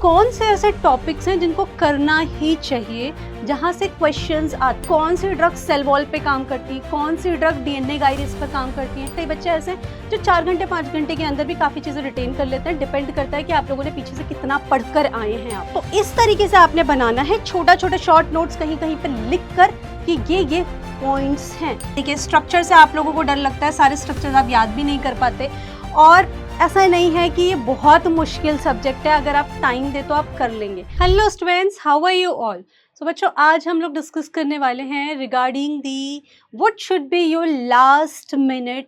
कौन से ऐसे टॉपिक्स हैं जिनको करना ही चाहिए, जहां से क्वेश्चंस आते, कौन सी ड्रग सेल वॉल पे काम करती है, कौन सी ड्रग डीएनए गाइरेस पर काम करती है। कई बच्चे ऐसे हैं जो 4 घंटे 5 घंटे के अंदर भी काफ़ी चीज़ें रिटेन कर लेते हैं। डिपेंड करता है कि आप लोगों ने पीछे से कितना पढ़कर आए हैं आप। तो इस तरीके से आपने बनाना है छोटा छोटा शॉर्ट नोट्स कहीं कहीं पर लिख कर कि ये पॉइंट्स हैं। देखिए स्ट्रक्चर से आप लोगों को डर लगता है, सारे स्ट्रक्चर्स आप याद भी नहीं कर पाते, और ऐसा नहीं है कि ये बहुत मुश्किल सब्जेक्ट है, अगर आप टाइम दे तो आप कर लेंगे। Hello students, how are you all. So बच्चों, आज हम लोग डिस्कस करने वाले हैं regarding the what should be your last minute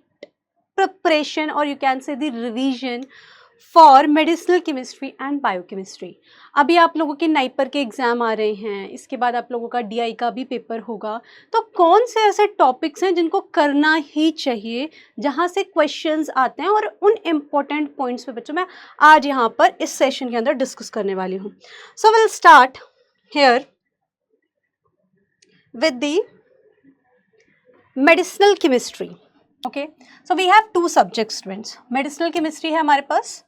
preparation और you can say the revision for medicinal chemistry and biochemistry. अभी आप लोगों के नाइपर के एग्ज़ाम आ रहे हैं, इसके बाद आप लोगों का डीआई का भी पेपर होगा। तो कौन से ऐसे टॉपिक्स हैं जिनको करना ही चाहिए, जहां से क्वेश्चंस आते हैं, और उन इम्पोर्टेंट पॉइंट्स पे बच्चों मैं आज यहाँ पर इस सेशन के अंदर डिस्कस करने वाली हूँ। So will start here with the medicinal chemistry. Okay, so we have 2 subjects students. Medicinal chemistry है हमारे पास,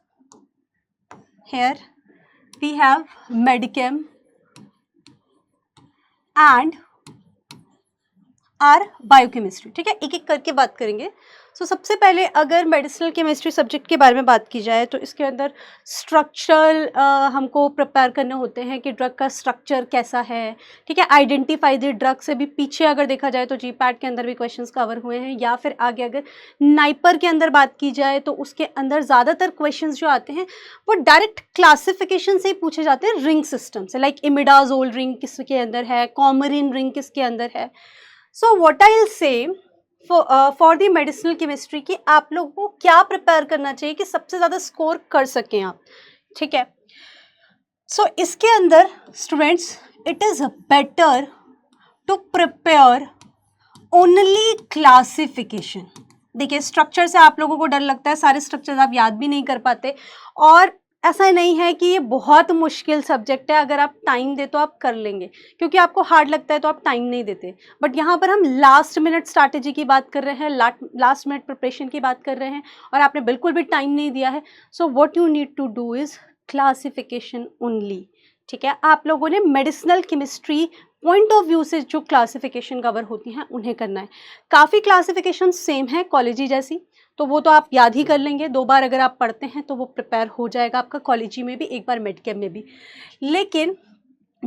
here we have medichem and our biochemistry। ठीक है, एक एक करके बात करेंगे। सो सबसे पहले अगर मेडिसिनल केमिस्ट्री सब्जेक्ट के बारे में बात की जाए तो इसके अंदर स्ट्रक्चर हमको प्रिपेयर करने होते हैं कि ड्रग का स्ट्रक्चर कैसा है। ठीक है, आइडेंटिफाई द ड्रग से भी पीछे अगर देखा जाए तो जीपैट के अंदर भी क्वेश्चंस कवर हुए हैं, या फिर आगे अगर नाइपर के अंदर बात की जाए तो उसके अंदर ज़्यादातर क्वेश्चंस जो आते हैं वो डायरेक्ट क्लासिफिकेशन से ही पूछे जाते हैं, रिंग सिस्टम से, लाइक इमिडाजोल रिंग किसके अंदर है, कॉमरिन रिंग किसके अंदर है। सो व्हाट आई विल से फॉर द मेडिसिनल केमिस्ट्री की आप लोगों को क्या प्रिपेयर करना चाहिए कि सबसे ज़्यादा स्कोर कर सकें आप। ठीक है, सो इसके अंदर students it is better to prepare only classification. देखिए स्ट्रक्चर से आप लोगों को डर लगता है, सारे स्ट्रक्चर्स आप याद भी नहीं कर पाते, और ऐसा नहीं है कि ये बहुत मुश्किल सब्जेक्ट है, अगर आप टाइम दे तो आप कर लेंगे, क्योंकि आपको हार्ड लगता है तो आप टाइम नहीं देते। बट यहाँ पर हम लास्ट मिनट स्ट्रैटेजी की बात कर रहे हैं, लास्ट मिनट प्रिपरेशन की बात कर रहे हैं, और आपने बिल्कुल भी टाइम नहीं दिया है। So what you need to do is classification only. ठीक है, आप लोगों ने medicinal chemistry point of view से जो क्लासिफिकेशन कवर होती हैं उन्हें करना है। काफ़ी क्लासिफिकेशन सेम है कॉलेजी जैसी, तो वो तो आप याद ही कर लेंगे, 2 बार अगर आप पढ़ते हैं तो वो प्रिपेयर हो जाएगा आपका कॉलेजी में भी, एक बार मेडिकेम में भी। लेकिन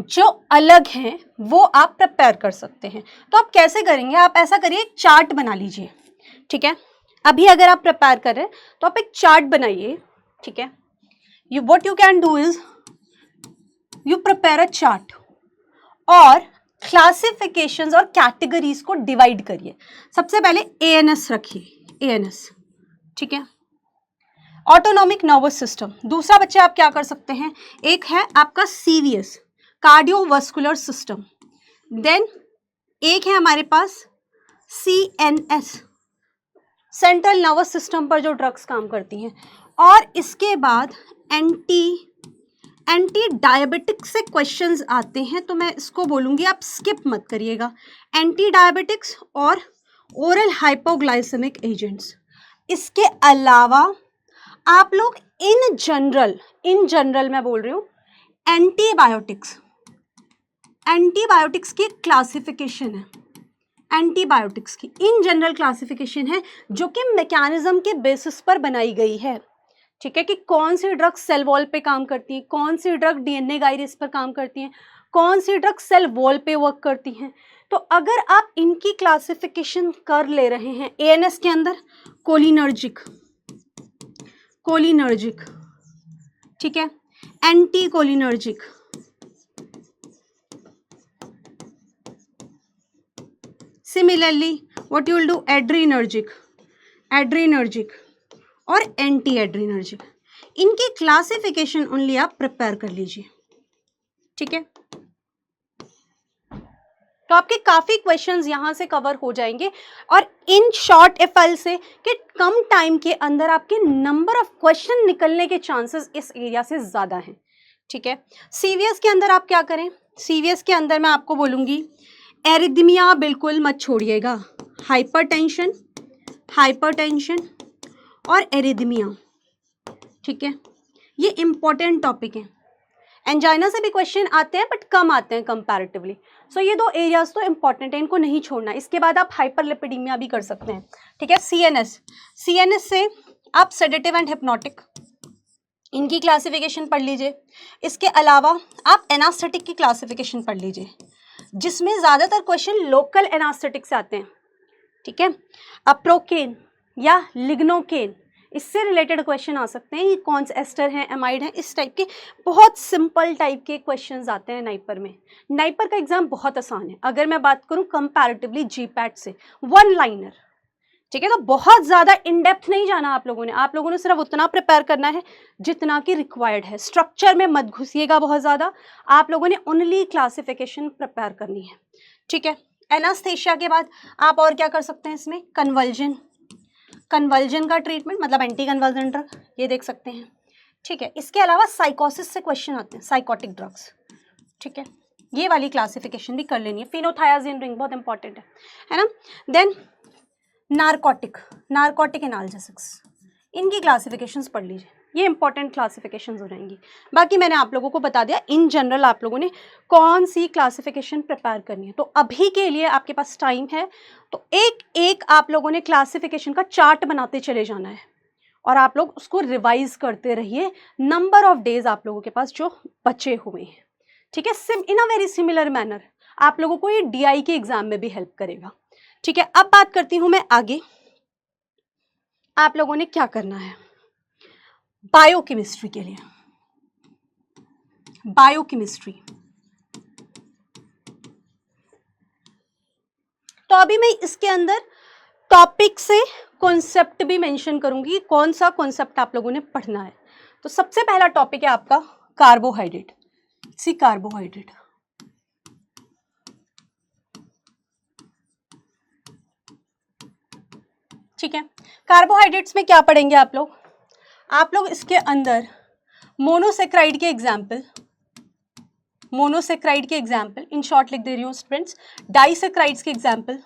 जो अलग हैं वो आप प्रिपेयर कर सकते हैं। तो आप कैसे करेंगे, आप ऐसा करिए, एक चार्ट बना लीजिए। ठीक है, अभी अगर आप प्रिपेयर कर रहे हैं तो आप एक चार्ट बनाइए। ठीक है, what you can do is you prepare a chart और क्लासिफिकेशंस और कैटेगरीज को डिवाइड करिए। सबसे पहले एएनएस रखिए, एएनएस। ठीक है, ऑटोनॉमिक नर्वस सिस्टम। दूसरा बच्चे आप क्या कर सकते हैं, एक है आपका सीवीएस, कार्डियोवास्कुलर सिस्टम। देन एक है हमारे पास सीएनएस, सेंट्रल नर्वस सिस्टम पर जो ड्रग्स काम करती हैं। और इसके बाद एंटी डायबिटिक्स से क्वेश्चंस आते हैं, तो मैं इसको बोलूँगी आप स्किप मत करिएगा। एंटी डायबिटिक्स और ओरल हाइपोग्लाइसेमिक एजेंट्स। इसके अलावा आप लोग इन जनरल मैं बोल रही हूँ, एंटीबायोटिक्स की क्लासिफिकेशन है, एंटीबायोटिक्स की इन जनरल क्लासिफिकेशन है जो कि मैकेनिज्म के बेसिस पर बनाई गई है। ठीक है, कि कौन सी ड्रग सेल वॉल पे काम करती है, कौन सी ड्रग डीएनए गाइरेस पर काम करती हैं, कौन सी ड्रग सेल वॉल पे वर्क करती हैं। तो अगर आप इनकी क्लासिफिकेशन कर ले रहे हैं, एएनएस के अंदर कोलिनर्जिक, ठीक है, anti cholinergic, similarly what you will do, adrenergic और एंटी एड्रीनर्जिक। इनकी क्लासिफिकेशन ओनली आप प्रिपेयर कर लीजिए। ठीक है, तो आपके काफी क्वेश्चंस यहां से कवर हो जाएंगे, और इन शॉर्ट एफएल से कि कम टाइम के अंदर आपके नंबर ऑफ क्वेश्चन निकलने के चांसेस इस एरिया से ज्यादा हैं। ठीक है, सीवीएस के अंदर आप क्या करें, सीवीएस के अंदर मैं आपको बोलूंगी एरिथमिया बिल्कुल मत छोड़िएगा, हाइपरटेंशन और एरिथमिया। ठीक है, ये इंपॉर्टेंट टॉपिक है। एंजाइना से भी क्वेश्चन आते हैं बट कम आते हैं कंपैरेटिवली। सो ये 2 एरियाज तो इंपॉर्टेंट है, इनको नहीं छोड़ना। इसके बाद आप हाइपरलिपिडीमिया भी कर सकते हैं, ठीक है। सीएनएस से आप सेडेटिव एंड हिप्नोटिक, इनकी क्लासिफिकेशन पढ़ लीजिए। इसके अलावा आप एनास्थेटिक की क्लासिफिकेशन पढ़ लीजिए, जिसमें ज़्यादातर क्वेश्चन लोकल एनास्थेटिक से आते हैं, ठीक है। अप्रोकेन या लिग्नोकेन, इससे रिलेटेड क्वेश्चन आ सकते हैं। ये कौन से एस्टर हैं, एमाइड हैं, इस टाइप के बहुत सिंपल टाइप के क्वेश्चंस आते हैं नाइपर में। नाइपर का एग्जाम बहुत आसान है अगर मैं बात करूं कंपैरेटिवली जीपैट से, 1 लाइनर, ठीक है। तो बहुत ज़्यादा इन डेप्थ नहीं जाना आप लोगों ने सिर्फ उतना प्रिपेयर करना है जितना कि रिक्वायर्ड है। स्ट्रक्चर में मत घुसिएगा बहुत ज़्यादा, आप लोगों ने ओनली क्लासिफिकेशन प्रिपेयर करनी है, ठीक है। एनास्थेशिया के बाद आप और क्या कर सकते हैं इसमें, कन्वर्जन का ट्रीटमेंट मतलब एंटी कन्वर्जन ड्रग, ये देख सकते हैं, ठीक है। इसके अलावा साइकोसिस से क्वेश्चन आते हैं, साइकोटिक ड्रग्स, ठीक है। ये वाली क्लासिफिकेशन भी कर लेनी है। फिनोथायाजीन रिंग बहुत इंपॉर्टेंट है ना। देन नार्कोटिक एनाल्जेसिक्स, इनकी क्लासिफिकेशंस पढ़ लीजिए, ये इंपॉर्टेंट क्लासिफिकेशंस हो जाएंगी। बाकी मैंने आप लोगों को बता दिया इन जनरल आप लोगों ने कौन सी क्लासिफिकेशन प्रिपेयर करनी है। तो अभी के लिए आपके पास टाइम है, तो एक एक आप लोगों ने क्लासिफिकेशन का चार्ट बनाते चले जाना है और आप लोग उसको रिवाइज करते रहिए नंबर ऑफ डेज आप लोगों के पास जो बचे हुए हैं, ठीक है। इन अ वेरी सिमिलर मैनर आप लोगों को ये DI के एग्जाम में भी हेल्प करेगा, ठीक है। अब बात करती हूं मैं आगे, आप लोगों ने क्या करना है बायोकेमिस्ट्री के लिए। बायोकेमिस्ट्री, तो अभी मैं इसके अंदर टॉपिक से कॉन्सेप्ट भी मेंशन करूंगी, कौन सा कॉन्सेप्ट आप लोगों ने पढ़ना है। तो सबसे पहला टॉपिक है आपका कार्बोहाइड्रेट। कार्बोहाइड्रेट, ठीक है। कार्बोहाइड्रेट्स में क्या पढ़ेंगे आप लोग इसके अंदर मोनोसेक्राइड के एग्जाम्पल इन शॉर्ट लिख दे रही हूँ स्टूडेंट्स, डाइसेक्राइड्स के एग्जाम्पल,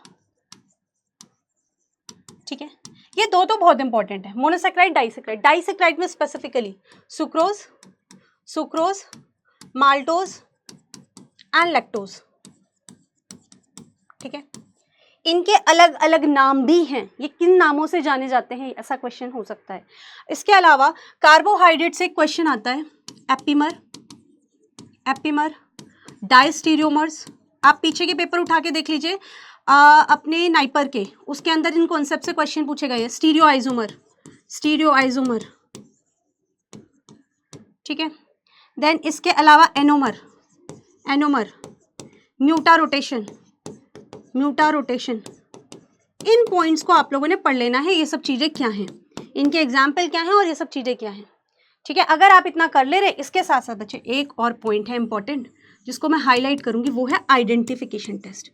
ठीक है। ये दो तो बहुत इंपॉर्टेंट है, मोनोसेक्राइड, डाइसेक्राइड। डाइसेक्राइड में specifically sucrose, maltose and lactose, ठीक है। इनके अलग अलग नाम भी हैं, ये किन नामों से जाने जाते हैं, ऐसा क्वेश्चन हो सकता है। इसके अलावा कार्बोहाइड्रेट से क्वेश्चन आता है एपिमर, डायस्टीरियोमर्स। आप पीछे के पेपर उठा के देख लीजिए अपने नाइपर के, उसके अंदर इन कॉन्सेप्ट से क्वेश्चन पूछे गए हैं। स्टीरियोआइजोमर, ठीक है। देन इसके अलावा एनोमर, म्यूटा रोटेशन, इन पॉइंट्स को आप लोगों ने पढ़ लेना है। ये सब चीज़ें क्या हैं, इनके एग्जाम्पल क्या हैं और ये सब चीज़ें क्या हैं, ठीक है। अगर आप इतना कर ले रहे, इसके साथ साथ बच्चे एक और पॉइंट है इंपॉर्टेंट जिसको मैं हाईलाइट करूंगी, वो है आइडेंटिफिकेशन टेस्ट।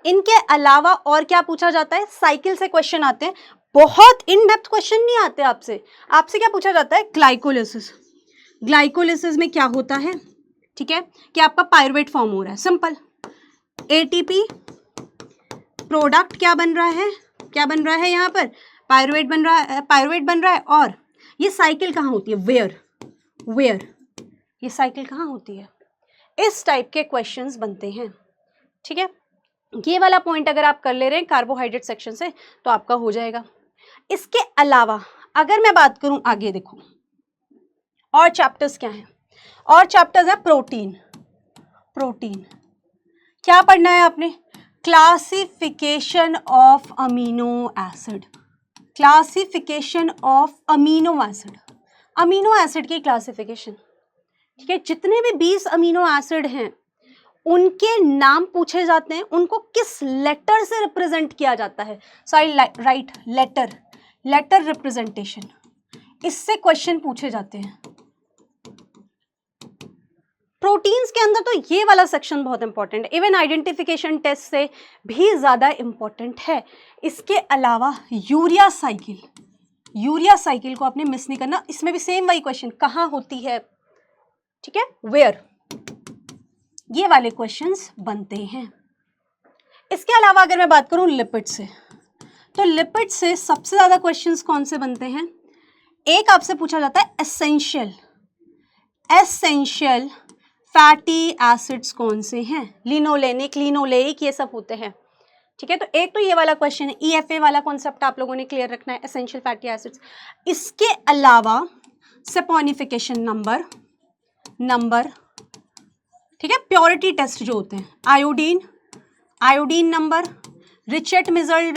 इनके अलावा और क्या पूछा जाता है, साइकिल से क्वेश्चन आते हैं, बहुत इन डेप्थ क्वेश्चन नहीं आते आपसे क्या पूछा जाता है, ग्लाइकोलिसिस में क्या होता है, ठीक है, कि आपका पायरुवेट फॉर्म हो रहा है, सिंपल। एटीपी प्रोडक्ट क्या बन रहा है यहाँ पर, पायरुवेट बन रहा है। और ये साइकिल कहाँ होती है, वेयर ये साइकिल कहाँ होती है, इस टाइप के क्वेश्चंस बनते हैं, ठीक है। ये वाला पॉइंट अगर आप कर ले रहे हैं कार्बोहाइड्रेट सेक्शन से तो आपका हो जाएगा। इसके अलावा अगर मैं बात करूं आगे, देखो और चैप्टर्स क्या हैं, और चैप्टर्स है प्रोटीन। क्या पढ़ना है आपने, क्लासिफिकेशन ऑफ अमीनो एसिड की क्लासिफिकेशन, ठीक है। जितने भी 20 अमीनो एसिड हैं उनके नाम पूछे जाते हैं, उनको किस लेटर से रिप्रेजेंट किया जाता है, राइट, लेटर रिप्रेजेंटेशन, इससे क्वेश्चन पूछे जाते हैं। प्रोटीन्स के अंदर तो ये वाला सेक्शन बहुत इंपॉर्टेंट है, इवन आइडेंटिफिकेशन टेस्ट से भी ज्यादा इंपॉर्टेंट है। इसके अलावा यूरिया साइकिल को आपने मिस नहीं करना, इसमें भी सेम वही क्वेश्चन, कहाँ होती है, ठीक है, वेयर, ये वाले क्वेश्चंस बनते हैं। इसके अलावा अगर मैं बात करूं लिपिड से, तो लिपिड से सबसे ज़्यादा क्वेश्चंस कौन से बनते हैं? एक आपसे पूछा जाता है एसेंशियल फैटी एसिड्स कौन से हैं? लिनोलेनिक, लिनोलेइक, ये सब होते हैं। ठीक है, तो एक तो ये वाला क्वेश्चन है, EFA वाला कॉन्सेप्ट आप लोगों ने क्लियर रखना है, एसेंशियल फैटी एसिड्स। इसके अलावा सपोनिफिकेशन नंबर, ठीक है, प्योरिटी टेस्ट जो होते हैं, आयोडीन नंबर, रिचेट मिजल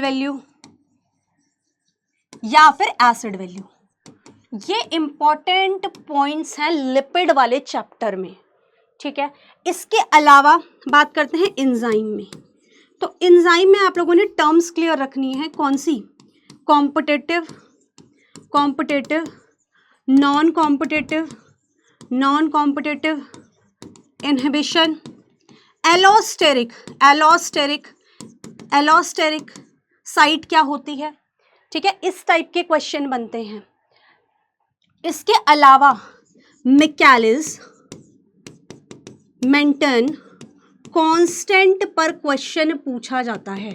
वैल्यू या फिर एसिड वैल्यू। ये इंपॉर्टेंट पॉइंट्स हैं लिपिड वाले चैप्टर में। ठीक है, इसके अलावा बात करते हैं एंजाइम में। तो एंजाइम में आप लोगों ने टर्म्स क्लियर रखनी है, कौन सी? Competitive, non competitive, inhibition, allosteric site क्या होती है? ठीक है, इस टाइप के क्वेश्चन बनते हैं। इसके अलावा मिकैलिस मेंटन कांस्टेंट पर क्वेश्चन पूछा जाता है।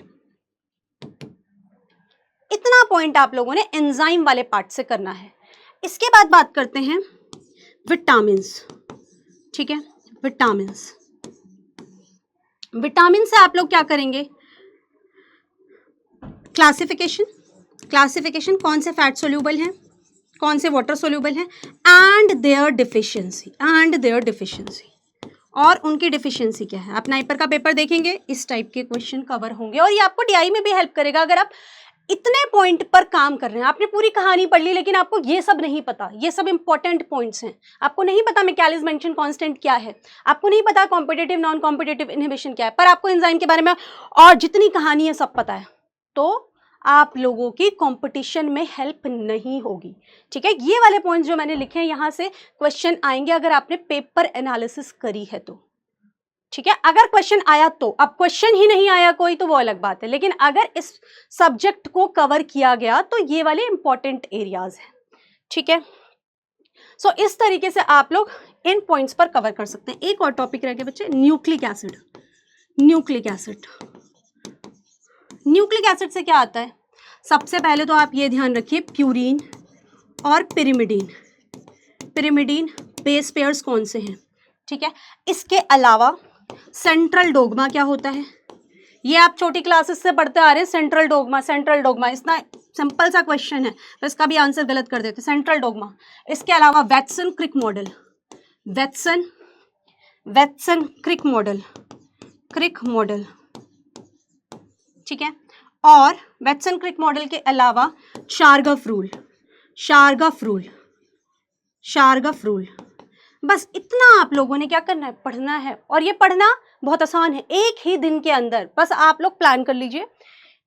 इतना पॉइंट आप लोगों ने एंजाइम वाले पार्ट से करना है। इसके बाद बात करते हैं विटामिन्स। ठीक है, विटामिन से आप लोग क्या करेंगे? क्लासिफिकेशन, कौन से फैट सोल्यूबल हैं, कौन से वाटर सोल्यूबल हैं, एंड देयर डिफिशिएंसी, और उनकी डिफिशिएंसी क्या है। आप नाइपर का पेपर देखेंगे, इस टाइप के क्वेश्चन कवर होंगे और ये आपको DI में भी हेल्प करेगा। अगर आप इतने पॉइंट पर काम कर रहे हैं, आपने पूरी कहानी पढ़ ली लेकिन आपको ये सब नहीं पता, ये सब इंपॉर्टेंट पॉइंट्स हैं, आपको नहीं पता मिकैलिस मेंशन कांस्टेंट क्या है, आपको नहीं पता कॉम्पिटिटिव नॉन कॉम्पिटिटिव इनहिबिशन क्या है, पर आपको एंजाइम के बारे में और जितनी कहानी है सब पता है, तो आप लोगों की कंपटीशन में हेल्प नहीं होगी। ठीक है, ये वाले पॉइंट्स जो मैंने लिखे हैं यहाँ से क्वेश्चन आएंगे अगर आपने पेपर एनालिसिस करी है तो। ठीक है, अगर क्वेश्चन आया तो, अब क्वेश्चन ही नहीं आया कोई तो वो अलग बात है, लेकिन अगर इस सब्जेक्ट को कवर किया गया तो ये वाले इंपॉर्टेंट एरियाज हैं। ठीक है, सो इस तरीके से आप लोग इन पॉइंट्स पर कवर कर सकते हैं। एक और टॉपिक रह गया बच्चे, न्यूक्लिक एसिड से क्या आता है? सबसे पहले तो आप ये ध्यान रखिए, प्यूरीन और पिरिमिडीन बेस पेयर्स कौन से हैं। ठीक है, इसके अलावा सेंट्रल डोग्मा क्या होता है? ये आप छोटी क्लासेस से पढ़ते आ रहे हैं, सेंट्रल डोग्मा, इतना सिंपल सा क्वेश्चन है तो इसका भी आंसर गलत कर देते, सेंट्रल डोग्मा। इसके अलावा वैटसन क्रिक मॉडल, ठीक है, और वैटसन क्रिक मॉडल के अलावा शार्गफ रूल। बस इतना आप लोगों ने क्या करना है? पढ़ना है, और ये पढ़ना बहुत आसान है। एक ही दिन के अंदर बस आप लोग प्लान कर लीजिए,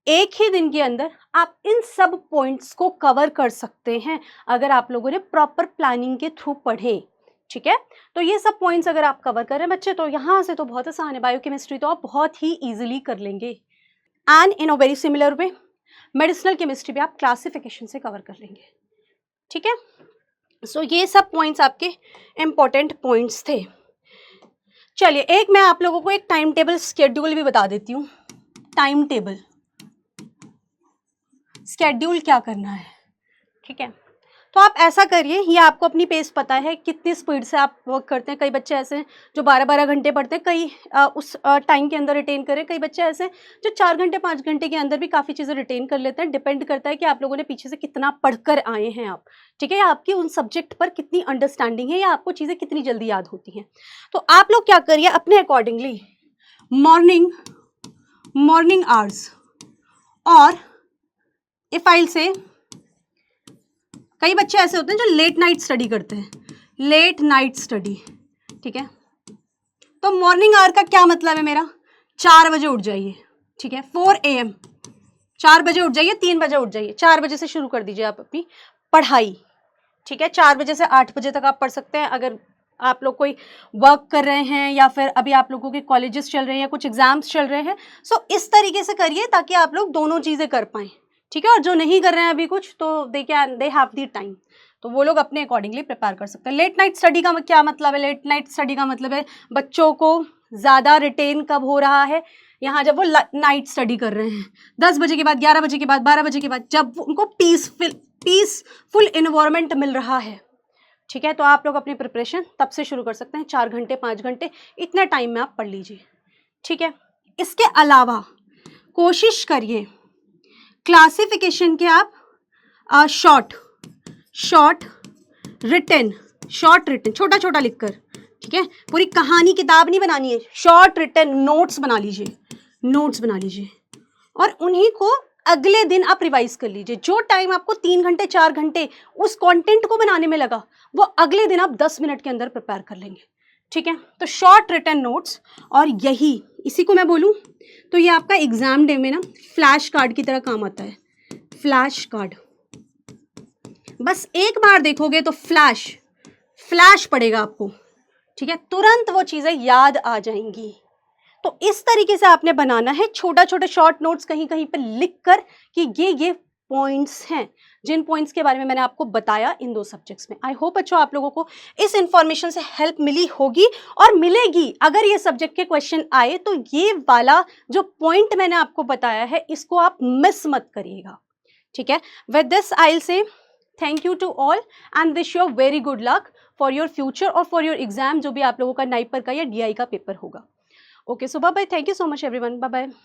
एक ही दिन के अंदर आप इन सब पॉइंट्स को कवर कर सकते हैं अगर आप लोगों ने प्रॉपर प्लानिंग के थ्रू पढ़े। ठीक है, तो ये सब पॉइंट्स अगर आप कवर करें बच्चे तो यहाँ से तो बहुत आसान है, बायोकेमिस्ट्री तो आप बहुत ही ईजिली कर लेंगे। And in a very similar way medicinal chemistry भी आप क्लासिफिकेशन से कवर कर लेंगे। ठीक है, सो ये सब पॉइंट्स आपके इम्पोर्टेंट पॉइंट्स थे। चलिए, एक मैं आप लोगों को एक टाइम टेबल स्केड्यूल भी बता देती हूँ। टाइम टेबल स्केड्यूल क्या करना है। ठीक है, तो आप ऐसा करिए, ये आपको अपनी पेस पता है कितनी स्पीड से आप वर्क करते हैं। कई बच्चे ऐसे हैं जो 12-12 घंटे पढ़ते हैं, कई उस टाइम के अंदर रिटेन करें, कई बच्चे ऐसे हैं जो 4 घंटे 5 घंटे के अंदर भी काफ़ी चीज़ें रिटेन कर लेते हैं। डिपेंड करता है कि आप लोगों ने पीछे से कितना पढ़कर आए हैं आप। ठीक है, या आपकी उन सब्जेक्ट पर कितनी अंडरस्टैंडिंग है, या आपको चीज़ें कितनी जल्दी याद होती हैं। तो आप लोग क्या करिए, अपने अकॉर्डिंगली मॉर्निंग आवर्स, और इफ आई से कई बच्चे ऐसे होते हैं जो लेट नाइट स्टडी करते हैं, लेट नाइट स्टडी। ठीक है, तो मॉर्निंग आवर का क्या मतलब है मेरा? 4 बजे उठ जाइए। ठीक है, 4 AM 4 बजे उठ जाइए, 3 बजे उठ जाइए, 4 बजे से शुरू कर दीजिए आप अपनी पढ़ाई। ठीक है, 4 बजे से 8 बजे तक आप पढ़ सकते हैं। अगर आप लोग कोई वर्क कर रहे हैं या फिर अभी आप लोगों के कॉलेजेस चल रहे हैं या कुछ एग्जाम्स चल रहे हैं, सो इस तरीके से करिए ताकि आप लोग दोनों चीज़ें कर पाएँ। ठीक है, और जो नहीं कर रहे हैं अभी कुछ, तो दे हैव द टाइम। तो वो लोग अपने अकॉर्डिंगली प्रिपेयर कर सकते हैं। लेट नाइट स्टडी का क्या मतलब है? लेट नाइट स्टडी का मतलब है बच्चों को ज़्यादा रिटेन कब हो रहा है, यहाँ जब वो नाइट स्टडी कर रहे हैं, 10 बजे के बाद, 11 बजे के बाद, 12 बजे के बाद, जब उनको पीसफुल इन्वायरमेंट मिल रहा है, ठीक है, तो आप लोग अपनी प्रिपरेशन तब से शुरू कर सकते हैं। 4 घंटे 5 घंटे इतने टाइम में आप पढ़ लीजिए, ठीक है। इसके अलावा कोशिश करिए क्लासिफिकेशन के आप शॉर्ट रिटन छोटा छोटा लिखकर, ठीक है, पूरी कहानी किताब नहीं बनानी है, शॉर्ट रिटन नोट्स बना लीजिए और उन्हीं को अगले दिन आप रिवाइज कर लीजिए। जो टाइम आपको 3 घंटे 4 घंटे उस कंटेंट को बनाने में लगा, वो अगले दिन आप 10 मिनट के अंदर प्रिपेयर कर लेंगे, ठीक है। तो शॉर्ट रिटन नोट्स, और इसी को मैं बोलूं तो ये आपका एग्जाम डे में ना फ्लैश कार्ड की तरह काम आता है। फ्लैश कार्ड बस एक बार देखोगे तो फ्लैश पड़ेगा आपको, ठीक है, तुरंत वो चीज़ें याद आ जाएंगी। तो इस तरीके से आपने बनाना है, छोटा छोटा शॉर्ट नोट्स कहीं कहीं पर लिख कर कि ये पॉइंट्स हैं, जिन पॉइंट्स के बारे में मैंने आपको बताया इन 2 सब्जेक्ट्स में। आई होप बच्चों आप लोगों को इस इंफॉर्मेशन से हेल्प मिली होगी और मिलेगी। अगर ये सब्जेक्ट के क्वेश्चन आए तो ये वाला जो पॉइंट मैंने आपको बताया है इसको आप मिस मत करिएगा, ठीक है। With this I will say thank you to all and wish you very good luck for your future और फॉर योर एग्जाम, जो भी आप लोगों का नाइपर का या DI का पेपर होगा। Okay, so bye bye, thank you so much everyone, bye bye.